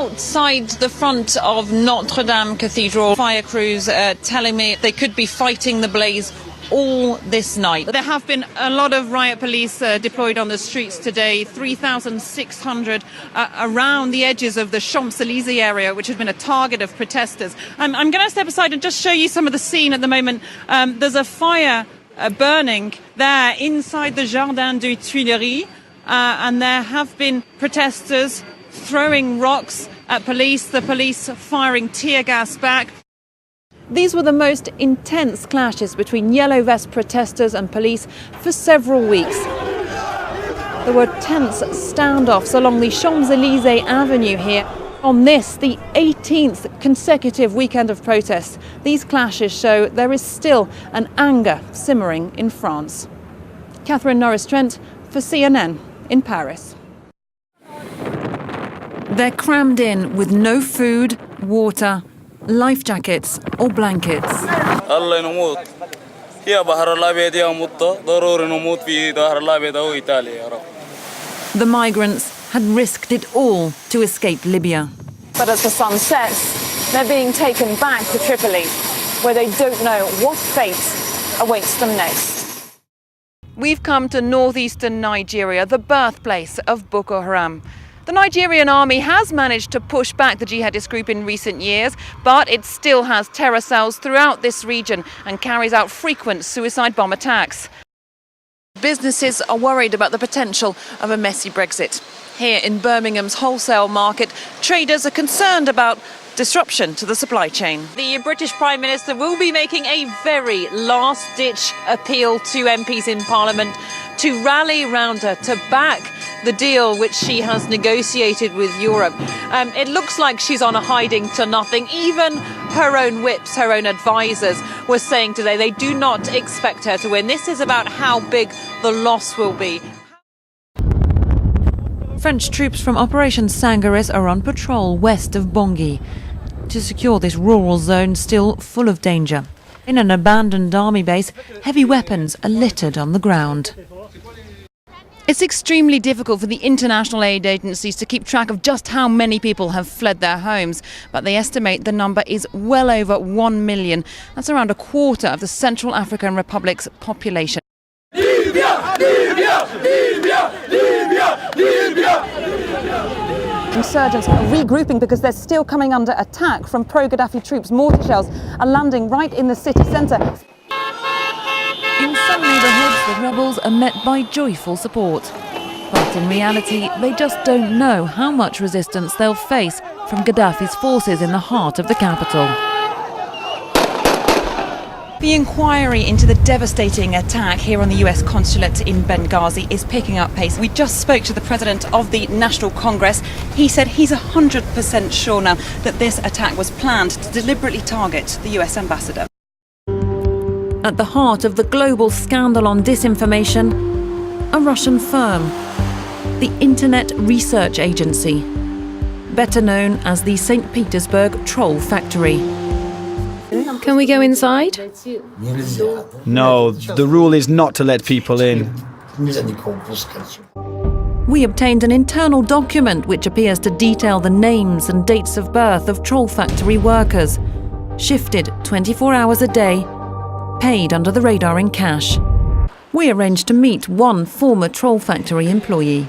outside the front of Notre Dame Cathedral. Fire crews telling me they could be fighting the blaze all this night. There have been a lot of riot police deployed on the streets today, 3,600 around the edges of the Champs-Élysées area, which has been a target of protesters. I'm going to step aside and just show you some of the scene at the moment. There's a fire burning there inside the Jardin des Tuileries, and there have been protesters throwing rocks at police, the police firing tear gas back. These were the most intense clashes between yellow vest protesters and police for several weeks. There were tense standoffs along the Champs-Élysées Avenue here. On this, the 18th consecutive weekend of protests, these clashes show there is still an anger simmering in France. Norris Trent for CNN in Paris. They're crammed in with no food, water, life jackets or blankets. The migrants had risked it all to escape Libya. But as the sun sets, they're being taken back to Tripoli, where they don't know what fate awaits them next. We've come to northeastern Nigeria, the birthplace of Boko Haram. The Nigerian army has managed to push back the jihadist group in recent years, but it still has terror cells throughout this region and carries out frequent suicide bomb attacks. Businesses are worried about the potential of a messy Brexit. Here in Birmingham's wholesale market, traders are concerned about disruption to the supply chain. The British Prime Minister will be making a very last-ditch appeal to MPs in Parliament to rally round her, to back the deal which she has negotiated with Europe. It looks like she's on a hiding to nothing. Even her own whips, her own advisors were saying today they do not expect her to win. This is about how big the loss will be. French troops from Operation Sangaris are on patrol west of Bangui to secure this rural zone still full of danger. In an abandoned army base, heavy weapons are littered on the ground. It's extremely difficult for the international aid agencies to keep track of just how many people have fled their homes, but they estimate the number is well over 1 million. That's around a quarter of the Central African Republic's population. Libya! Libya! Libya! Libya! Libya! Insurgents are regrouping because they're still coming under attack from pro-Gaddafi troops. Mortar shells are landing right in the city centre. In some neighbourhoods, the rebels are met by joyful support. But in reality, they just don't know how much resistance they'll face from Gaddafi's forces in the heart of the capital. The inquiry into the devastating attack here on the US consulate in Benghazi is picking up pace. We just spoke to the president of the National Congress. He said he's 100% sure now that this attack was planned to deliberately target the US ambassador. At the heart of the global scandal on disinformation, a Russian firm, the Internet Research Agency, better known as the St. Petersburg Troll Factory. Can we go inside? No, the rule is not to let people in. We obtained an internal document which appears to detail the names and dates of birth of Troll Factory workers, shifted 24 hours a day, paid under the radar in cash. We arranged to meet one former Troll Factory employee.